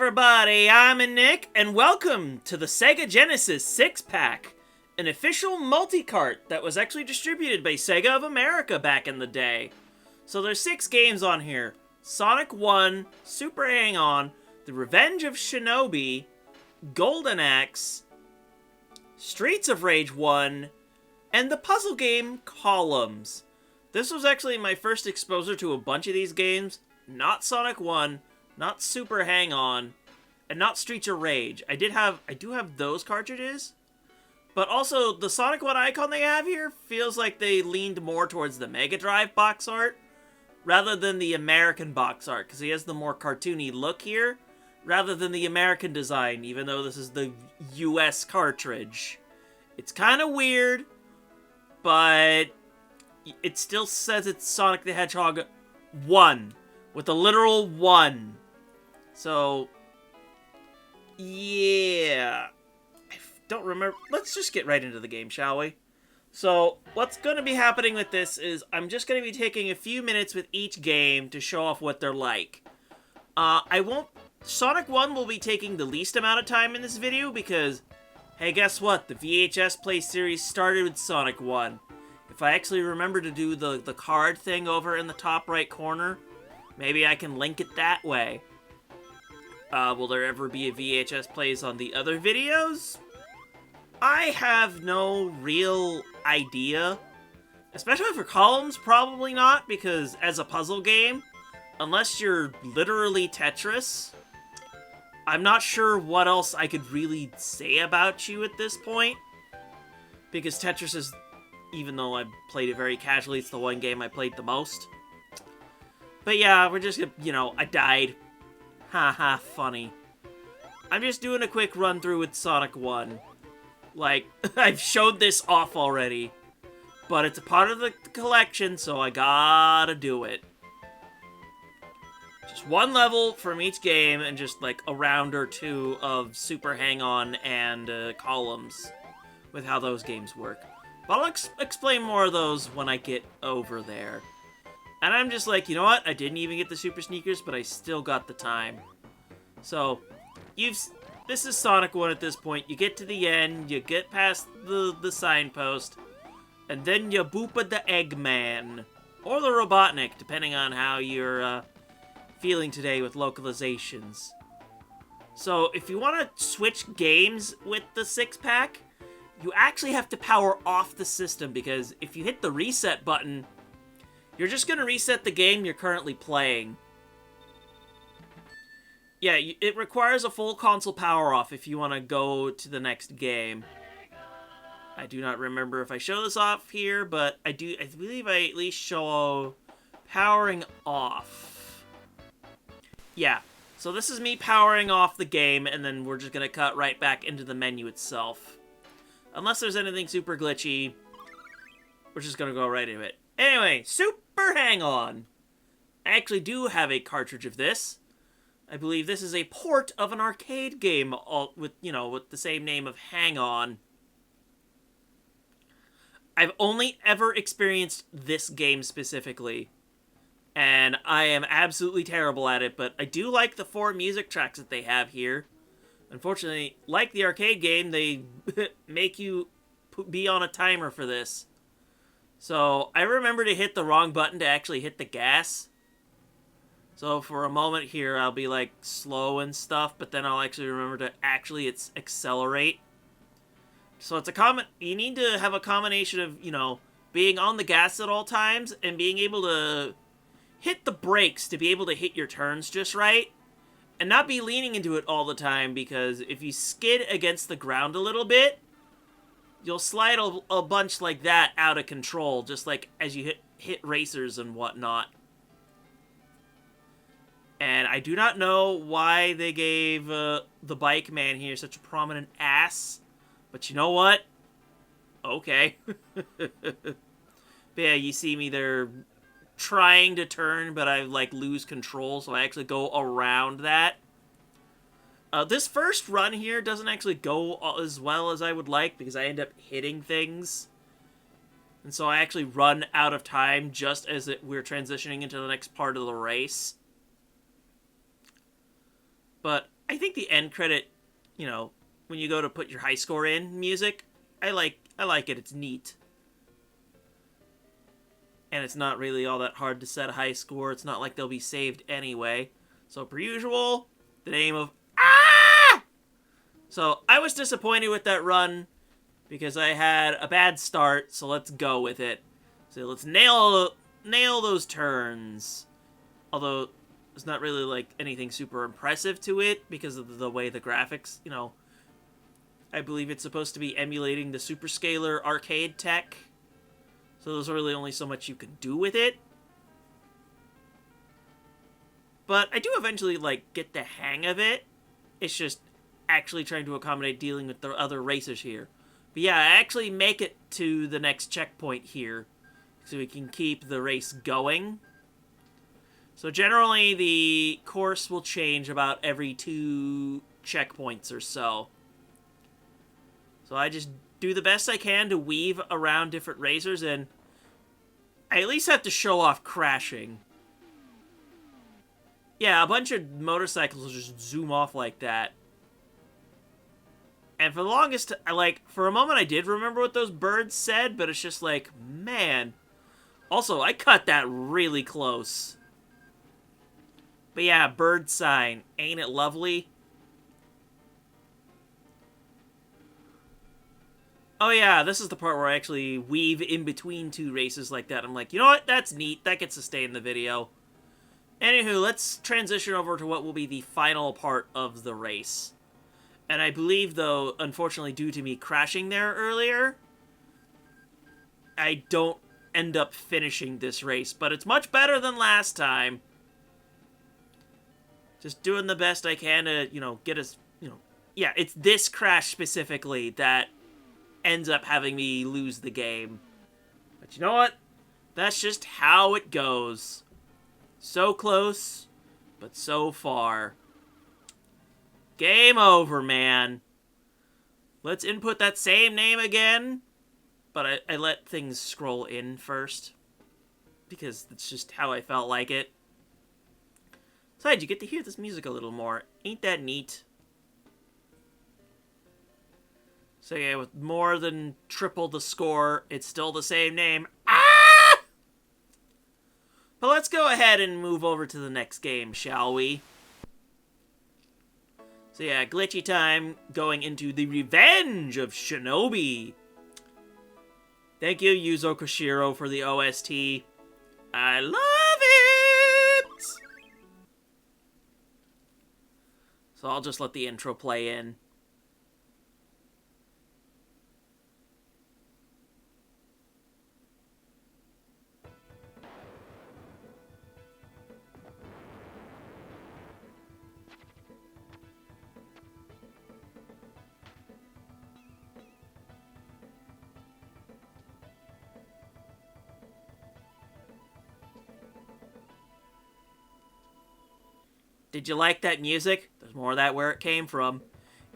everybody, I'm Nick, and welcome to the Sega Genesis 6-pack, an official multi-cart that was actually distributed by Sega of America back in the day. So there's 6 games on here: Sonic 1, Super Hang-On, The Revenge of Shinobi, Golden Axe, Streets of Rage 1, and the puzzle game Columns. This was actually my first exposure to a bunch of these games, not Sonic 1, not Super Hang-On, and not Streets of Rage. I do have those cartridges, but also the Sonic 1 icon they have here feels like they leaned more towards the Mega Drive box art rather than the American box art, because he has the more cartoony look here rather than the American design, even though this is the US cartridge. It's kind of weird, but it still says it's Sonic the Hedgehog 1, with a literal 1. So, yeah. I don't remember. Let's just get right into the game, shall we? So, what's going to be happening with this is I'm just going to be taking a few minutes with each game to show off what they're like. Sonic 1 will be taking the least amount of time in this video because, hey, guess what? The VHS Play series started with Sonic 1. If I actually remember to do the card thing over in the top right corner, maybe I can link it that way. Will there ever be a VHS plays on the other videos? I have no real idea. Especially for Columns, probably not, because as a puzzle game, unless you're literally Tetris, I'm not sure what else I could really say about you at this point. Because Tetris is, even though I played it very casually, it's the one game I played the most. But yeah, we're just gonna, I died. Haha, funny. I'm just doing a quick run through with Sonic 1. Like, I've showed this off already, but it's a part of the collection, so I gotta do it. Just one level from each game, and just like a round or two of Super Hang-On and Columns with how those games work. But I'll explain more of those when I get over there. And I'm just like, you know what? I didn't even get the Super Sneakers, but I still got the time. So, this is Sonic 1 at this point. You get to the end, you get past the signpost, and then you boopa the Eggman. Or the Robotnik, depending on how you're feeling today with localizations. So, if you want to switch games with the 6-pack, you actually have to power off the system, because if you hit the reset button, you're just going to reset the game you're currently playing. Yeah, it requires a full console power off if you want to go to the next game. I do not remember if I show this off here, but I believe I at least show powering off. Yeah, so this is me powering off the game, and then we're just going to cut right back into the menu itself. Unless there's anything super glitchy, we're just going to go right into it. Anyway, Super Hang-On. I actually do have a cartridge of this. I believe this is a port of an arcade game with the same name of Hang-On. I've only ever experienced this game specifically, and I am absolutely terrible at it, but I do like the 4 music tracks that they have here. Unfortunately, like the arcade game, they make you be on a timer for this. So, I remember to hit the wrong button to actually hit the gas. So, for a moment here, I'll be, like, slow and stuff, but then I'll actually remember to actually accelerate. So, you need to have a combination of, being on the gas at all times and being able to hit the brakes to be able to hit your turns just right. And not be leaning into it all the time, because if you skid against the ground a little bit, you'll slide a bunch like that out of control, just like as you hit racers and whatnot. And I do not know why they gave the bike man here such a prominent ass, but you know what? Okay. But yeah, you see me there trying to turn, but I lose control, so I actually go around that. This first run here doesn't actually go as well as I would like, because I end up hitting things. And so I actually run out of time just as we're transitioning into the next part of the race. But I think the end credit, you know, when you go to put your high score in music, I like it. It's neat. And it's not really all that hard to set a high score. It's not like they'll be saved anyway. So, per usual, the name of... Ah! So, I was disappointed with that run because I had a bad start, so let's go with it. So, let's nail those turns. Although, there's not really, like, anything super impressive to it because of the way the graphics, you know... I believe it's supposed to be emulating the Superscaler arcade tech. So there's really only so much you can do with it. But I do eventually, like, get the hang of it. It's just actually trying to accommodate dealing with the other racers here. But yeah, I actually make it to the next checkpoint here. So we can keep the race going. So generally, the course will change about every 2 checkpoints or so. So I just do the best I can to weave around different racers, and I at least have to show off crashing. Yeah, a bunch of motorcycles just zoom off like that. And for the longest, for a moment I did remember what those birds said, but it's just like, man. Also, I cut that really close. But yeah, bird sign. Ain't it lovely? Oh yeah, this is the part where I actually weave in between 2 races like that. I'm like, you know what? That's neat. That gets to stay in the video. Anywho, let's transition over to what will be the final part of the race. And I believe, though, unfortunately due to me crashing there earlier, I don't end up finishing this race. But it's much better than last time. Just doing the best I can to, you know, get us, you know... Yeah, it's this crash specifically that ends up having me lose the game. But you know what? That's just how it goes. So close, but so far. Game over, man. Let's input that same name again. But I let things scroll in first. Because it's just how I felt like it. Besides, you get to hear this music a little more. Ain't that neat? So yeah, with more than triple the score, it's still the same name. Ah! But let's go ahead and move over to the next game, shall we? So yeah, glitchy time, going into the Revenge of Shinobi. Thank you, Yuzo Koshiro, for the OST. I love it! So I'll just let the intro play in. Did you like that music? There's more of that where it came from.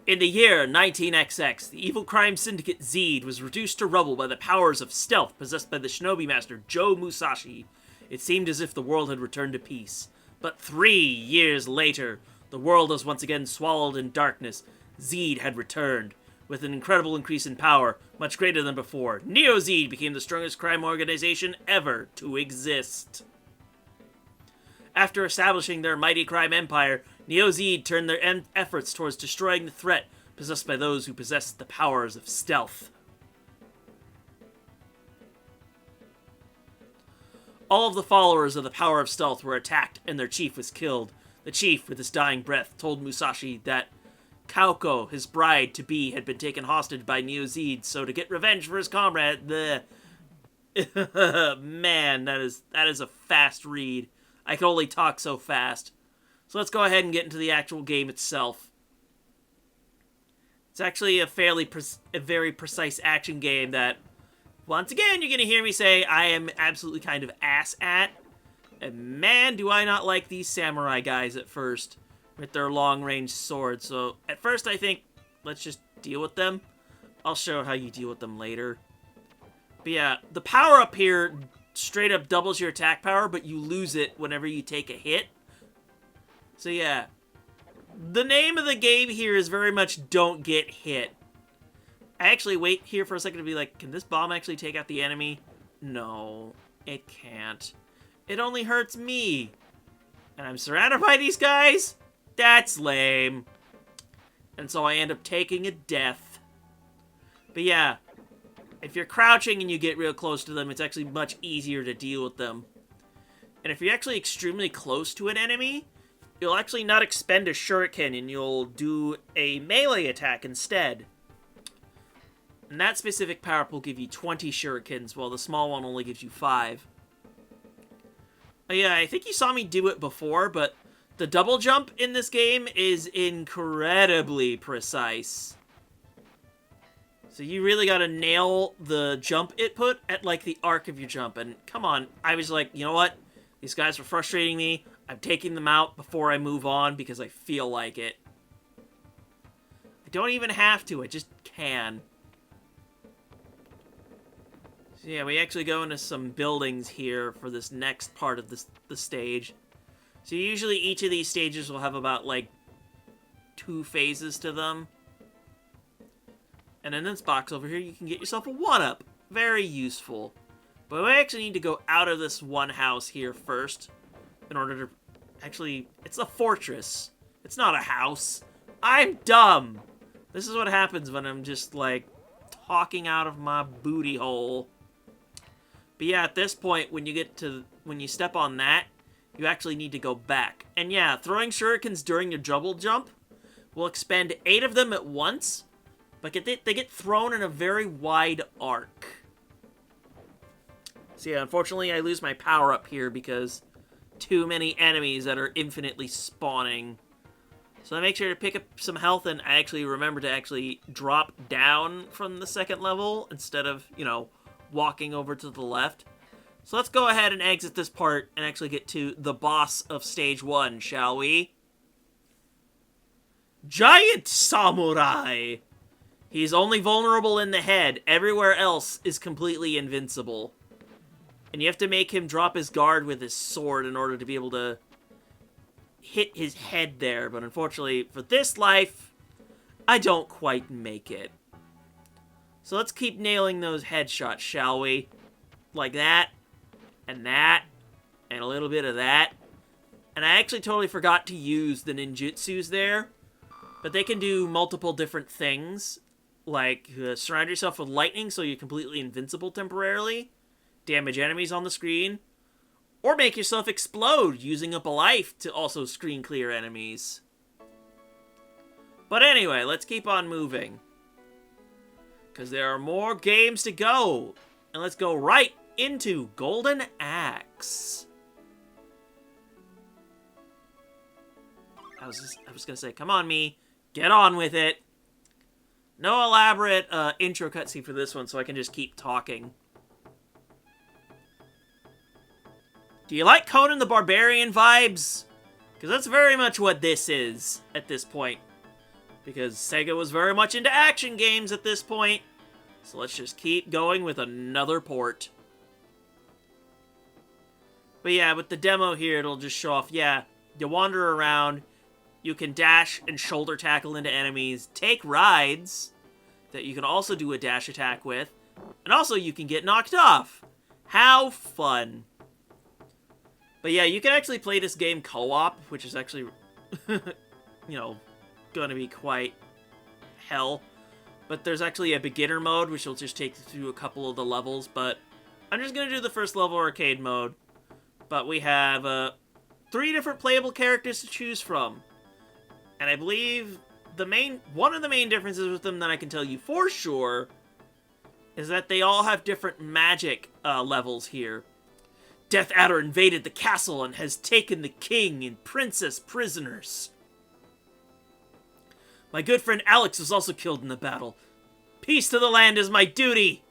In the year 19XX, the evil crime syndicate Zed was reduced to rubble by the powers of stealth possessed by the shinobi master Joe Musashi. It seemed as if the world had returned to peace. But 3 years later, the world was once again swallowed in darkness. Zed had returned. With an incredible increase in power, much greater than before, Neo-Zed became the strongest crime organization ever to exist. After establishing their mighty crime empire, Neo-Zed turned their efforts towards destroying the threat possessed by those who possessed the powers of stealth. All of the followers of the power of stealth were attacked and their chief was killed. The chief, with his dying breath, told Musashi that Kaoko, his bride-to-be, had been taken hostage by Neo-Zed, so to get revenge for his comrade, Man, that is a fast read. I can only talk so fast. So let's go ahead and get into the actual game itself. It's actually a very precise action game that, once again, you're going to hear me say I am absolutely kind of ass at. And man, do I not like these samurai guys at first with their long-range swords. So at first I think, let's just deal with them. I'll show how you deal with them later. But yeah, the power up here straight up doubles your attack power, but you lose it whenever you take a hit. So yeah, The name of the game here is very much don't get hit. I actually wait here for a second to be like, can this bomb actually take out the enemy? No, it can't. It only hurts me. And I'm surrounded by these guys? That's lame. And so I end up taking a death. But yeah, if you're crouching and you get real close to them, it's actually much easier to deal with them. And if you're actually extremely close to an enemy, you'll actually not expend a shuriken and you'll do a melee attack instead. And that specific power-up will give you 20 shurikens, while the small one only gives you 5. Yeah, I think you saw me do it before, but the double jump in this game is incredibly precise. So you really gotta nail the jump input at, like, the arc of your jump. And come on, I was like, you know what? These guys are frustrating me. I'm taking them out before I move on because I feel like it. I don't even have to, I just can. So yeah, we actually go into some buildings here for this next part of the stage. So usually each of these stages will have about, like, 2 phases to them. And in this box over here, you can get yourself a 1-up. Very useful. But we actually need to go out of this one house here first in order to... Actually, it's a fortress. It's not a house. I'm dumb. This is what happens when I'm just, like, talking out of my booty hole. But yeah, at this point, when you step on that, you actually need to go back. And yeah, throwing shurikens during your double jump will expend 8 of them at once, but they get thrown in a very wide arc. So yeah, unfortunately, I lose my power-up here because too many enemies that are infinitely spawning. So I make sure to pick up some health, and I actually remember to actually drop down from the second level instead of, you know, walking over to the left. So let's go ahead and exit this part and actually get to the boss of stage 1, shall we? Giant Samurai! He's only vulnerable in the head. Everywhere else is completely invincible. And you have to make him drop his guard with his sword in order to be able to hit his head there. But unfortunately, for this life, I don't quite make it. So let's keep nailing those headshots, shall we? Like that, and a little bit of that. And I actually totally forgot to use the ninjutsus there. But they can do multiple different things. Like, surround yourself with lightning so you're completely invincible temporarily. Damage enemies on the screen. Or make yourself explode, using up a life to also screen clear enemies. But anyway, let's keep on moving. Because there are more games to go. And let's go right into Golden Axe. I was going to say, come on, me. Get on with it. No elaborate intro cutscene for this one, so I can just keep talking. Do you like Conan the Barbarian vibes? Because that's very much what this is at this point. Because Sega was very much into action games at this point. So let's just keep going with another port. But yeah, with the demo here, it'll just show off, yeah, you wander around, you can dash and shoulder tackle into enemies, take rides that you can also do a dash attack with, and also you can get knocked off. How fun. But yeah, you can actually play this game co-op, which is actually, you know, going to be quite hell. But there's actually a beginner mode, which will just take you through a couple of the levels, but I'm just going to do the first level arcade mode. But we have 3 different playable characters to choose from. And I believe one of the main differences with them that I can tell you for sure is that they all have different magic levels here. Death Adder invaded the castle and has taken the king and princess prisoners. My good friend Alex was also killed in the battle. Peace to the land is my duty!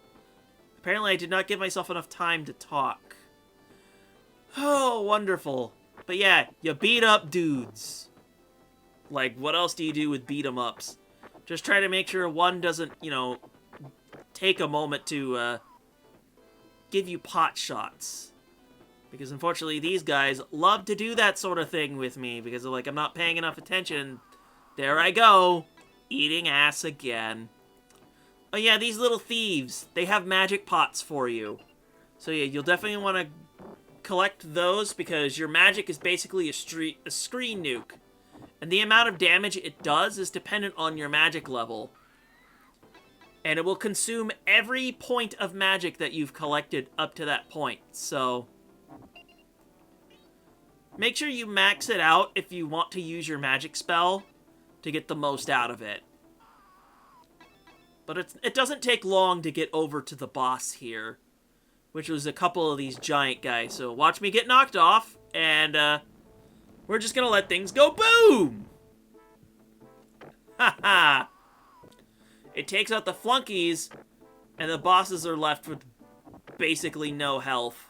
Apparently I did not give myself enough time to talk. Oh, wonderful. But yeah, you beat up dudes. Like, what else do you do with beat 'em ups? Just try to make sure one doesn't, you know, take a moment to give you pot shots. Because unfortunately these guys love to do that sort of thing with me because they're like, I'm not paying enough attention. There I go. Eating ass again. Oh yeah, these little thieves. They have magic pots for you. So yeah, you'll definitely want to collect those because your magic is basically a screen nuke. And the amount of damage it does is dependent on your magic level. And it will consume every point of magic that you've collected up to that point. So make sure you max it out if you want to use your magic spell to get the most out of it. But it doesn't take long to get over to the boss here, which was a couple of these giant guys. So watch me get knocked off, and we're just gonna let things go boom! Haha! It takes out the flunkies, and the bosses are left with basically no health.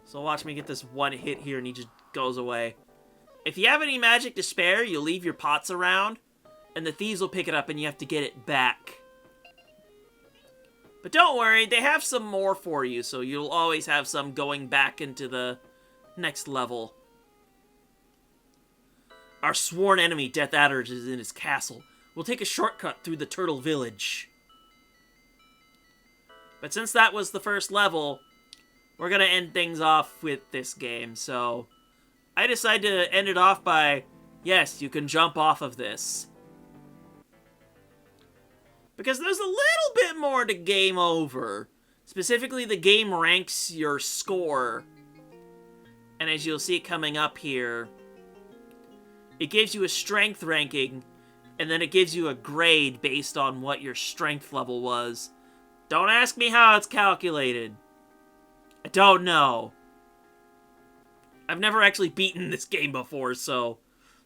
So watch me get this one hit here, and he just goes away. If you have any magic to spare, you leave your pots around, and the thieves will pick it up, and you have to get it back. But don't worry, they have some more for you, so you'll always have some going back into the next level. Our sworn enemy, Death Adder, is in his castle. We'll take a shortcut through the Turtle Village. But since that was the first level, we're gonna end things off with this game, so I decided to end it off by, yes, you can jump off of this. Because there's a little bit more to game over. Specifically, the game ranks your score. And as you'll see coming up here, it gives you a strength ranking, and then it gives you a grade based on what your strength level was. Don't ask me how it's calculated. I don't know. I've never actually beaten this game before, so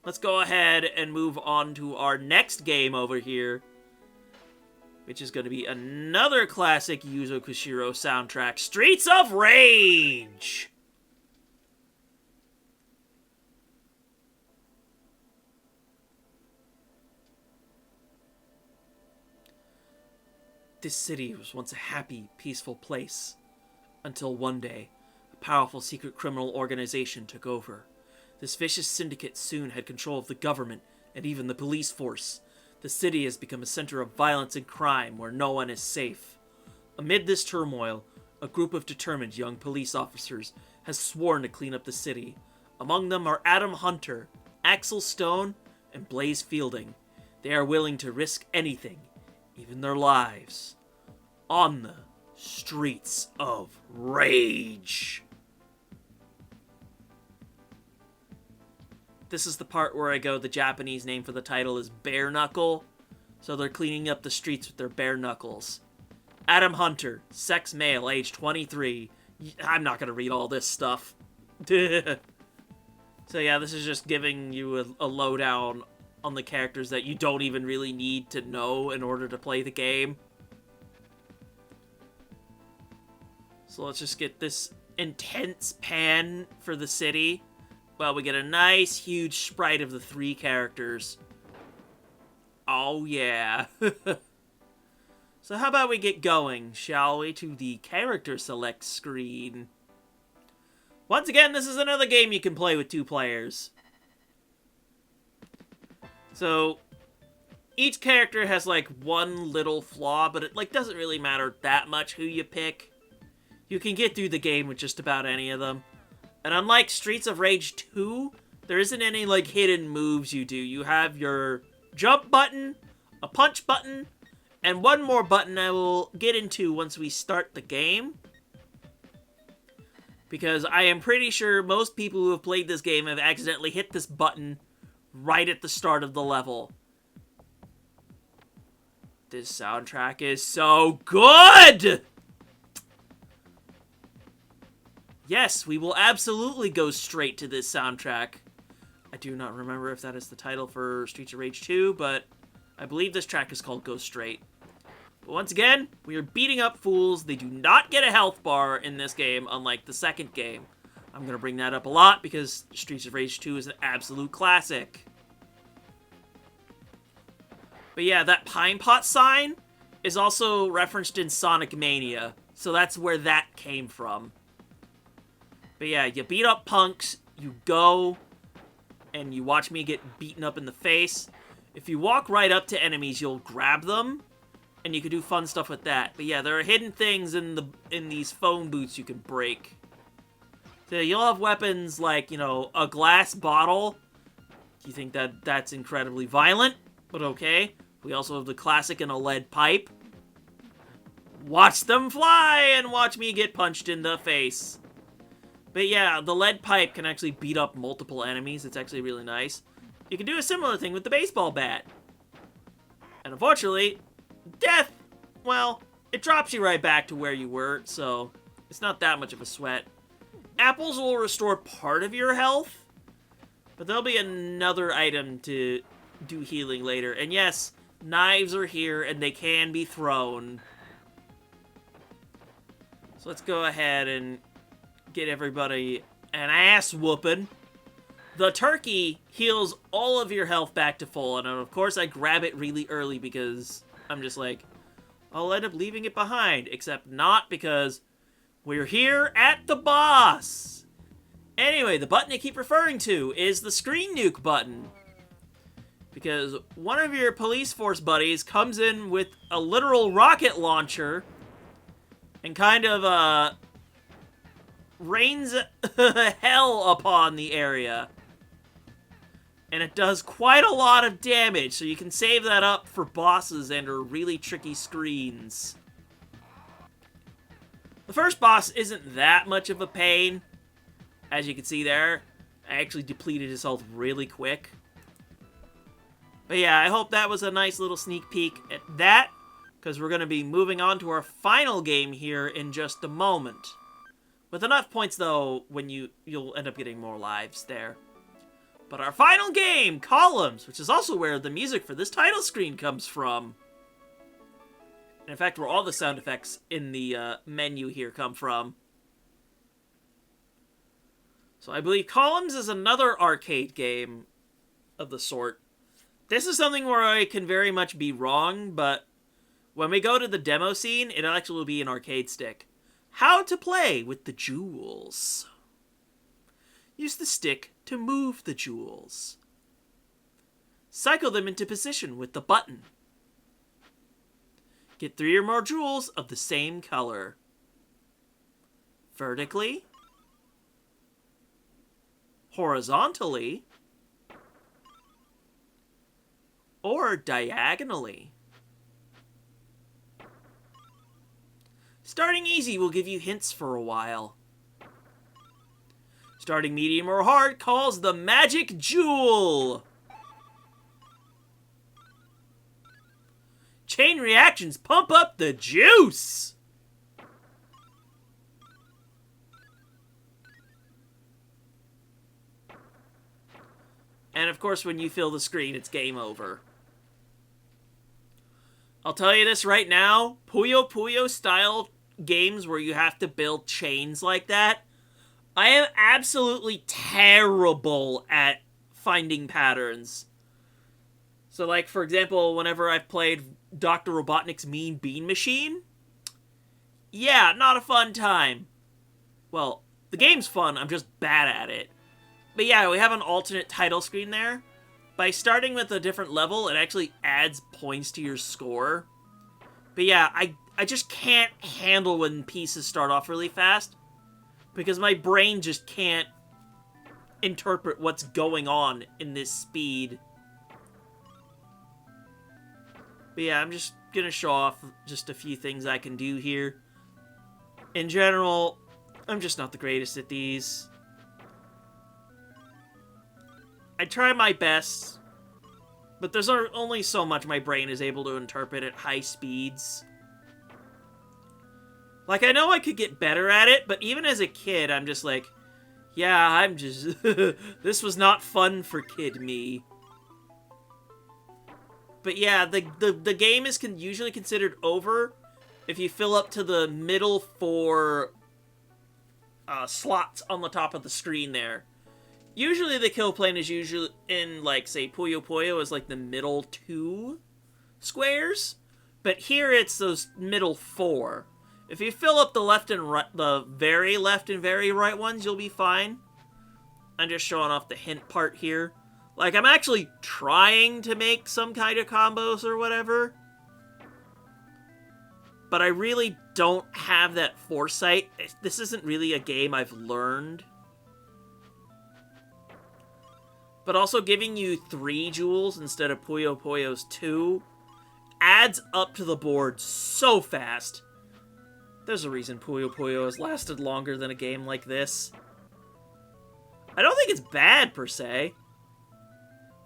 let's go ahead and move on to our next game over here, which is going to be another classic Yuzo Koshiro soundtrack, Streets of Rage! This city was once a happy, peaceful place, until one day, a powerful secret criminal organization took over. This vicious syndicate soon had control of the government and even the police force. The city has become a center of violence and crime where no one is safe. Amid this turmoil, a group of determined young police officers has sworn to clean up the city. Among them are Adam Hunter, Axel Stone, and Blaze Fielding. They are willing to risk anything, even their lives, on the Streets of Rage. This is the part where I go, the Japanese name for the title is Bare Knuckle, so they're cleaning up the streets with their bare knuckles. Adam Hunter, sex male, age 23. I'm not going to read all this stuff. So yeah, this is just giving you a lowdown on the characters that you don't even really need to know in order to play the game. So let's just get this intense pan for the city. Well, we get a nice, huge sprite of the three characters. Oh, yeah. So how about we get going, shall we, to the character select screen. Once again, this is another game you can play with 2 players. So, each character has, like, one little flaw, but it, like, doesn't really matter that much who you pick. You can get through the game with just about any of them. And unlike Streets of Rage 2, there isn't any, like, hidden moves you do. You have your jump button, a punch button, and one more button I will get into once we start the game. Because I am pretty sure most people who have played this game have accidentally hit this button right at the start of the level. This soundtrack is so good! Yes, we will absolutely go straight to this soundtrack. I do not remember if that is the title for Streets of Rage 2, but I believe this track is called Go Straight. But once again, we are beating up fools. They do not get a health bar in this game, unlike the second game. I'm going to bring that up a lot because Streets of Rage 2 is an absolute classic. But yeah, that Pine Pot sign is also referenced in Sonic Mania, so that's where that came from. But yeah, you beat up punks, you go, and you watch me get beaten up in the face, If you walk right up to enemies, you'll grab them, and you can do fun stuff with that. But yeah, there are hidden things in these phone booths you can break. So you'll have weapons like, you know, a glass bottle. You think that that's incredibly violent, but okay. We also have the classic in a lead pipe. Watch them fly and watch me get punched in the face. But yeah, the lead pipe can actually beat up multiple enemies. It's actually really nice. You can do a similar thing with the baseball bat. And unfortunately, death, well, it drops you right back to where you were, so it's not that much of a sweat. Apples will restore part of your health, but there'll be another item to do healing later. And yes, knives are here, and they can be thrown. So let's go ahead and get everybody an ass whooping. The turkey heals all of your health back to full, and of course I grab it really early because I'm just like, I'll end up leaving it behind, except not, because we're here at the boss. Anyway, the button I keep referring to is the screen nuke button, because one of your police force buddies comes in with a literal rocket launcher and kind of rains hell upon the area. And it does quite a lot of damage, so you can save that up for bosses and or really tricky screens. The first boss isn't that much of a pain. As you can see there, I actually depleted his health really quick. But yeah, I hope that was a nice little sneak peek at that, because we're going to be moving on to our final game here in just a moment. With enough points, though, when you'll end up getting more lives there. But our final game, Columns, which is also where the music for this title screen comes from. And in fact, where all the sound effects in the menu here come from. So I believe Columns is another arcade game of the sort. This is something where I can very much be wrong, but when we go to the demo scene, it actually will be an arcade stick. How to play with the jewels. Use the stick to move the jewels. Cycle them into position with the button. Get 3 or more jewels of the same color. Vertically. Horizontally. Or diagonally. Starting easy will give you hints for a while. Starting medium or hard calls the magic jewel. Chain reactions pump up the juice. And of course, when you fill the screen, it's game over. I'll tell you this right now, Puyo Puyo style games where you have to build chains like that, I am absolutely terrible at finding patterns. So like, for example, whenever I've played Dr. Robotnik's Mean Bean Machine, yeah, not a fun time. Well, the game's fun, I'm just bad at it. But yeah, we have an alternate title screen there. By starting with a different level, it actually adds points to your score. But yeah, I just can't handle when pieces start off really fast, because my brain just can't interpret what's going on in this speed. But yeah, I'm just gonna show off just a few things I can do here. In general, I'm just not the greatest at these. I try my best, but there's only so much my brain is able to interpret at high speeds. Like, I know I could get better at it, but even as a kid, I'm just like, yeah, I'm just... this was not fun for kid me. But yeah, the game is usually considered over if you fill up to the middle 4 slots on the top of the screen there. Usually the kill plane is usually in, like, say, Puyo Puyo is like the middle 2 squares, but here it's those middle 4. If you fill up the left and right, the very left and very right ones, you'll be fine. I'm just showing off the hint part here. Like, I'm actually trying to make some kind of combos or whatever. But I really don't have that foresight. This isn't really a game I've learned. But also giving you 3 jewels instead of Puyo Puyo's 2 adds up to the board so fast. There's a reason Puyo Puyo has lasted longer than a game like this. I don't think it's bad, per se.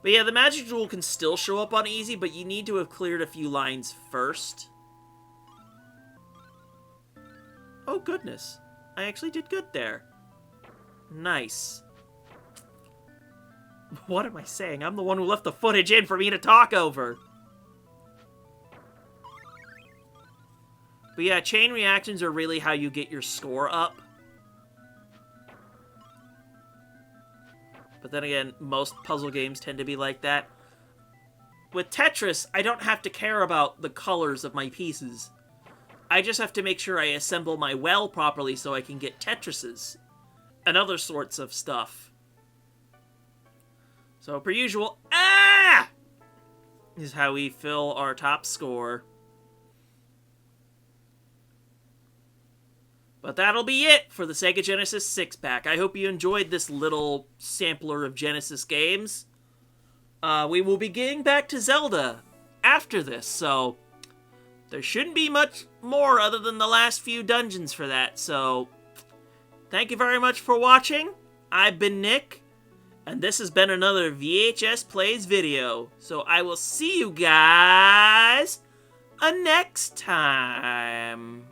But yeah, the magic jewel can still show up on easy, but you need to have cleared a few lines first. Oh, goodness. I actually did good there. Nice. What am I saying? I'm the one who left the footage in for me to talk over. But yeah, chain reactions are really how you get your score up. But then again, most puzzle games tend to be like that. With Tetris, I don't have to care about the colors of my pieces. I just have to make sure I assemble my well properly so I can get Tetrises and other sorts of stuff. So, per usual, is how we fill our top score. But that'll be it for the Sega Genesis 6-pack. I hope you enjoyed this little sampler of Genesis games. We will be getting back to Zelda after this, so there shouldn't be much more other than the last few dungeons for that. So, thank you very much for watching. I've been Nick. And this has been another VHS Plays video. So I will see you guys next time.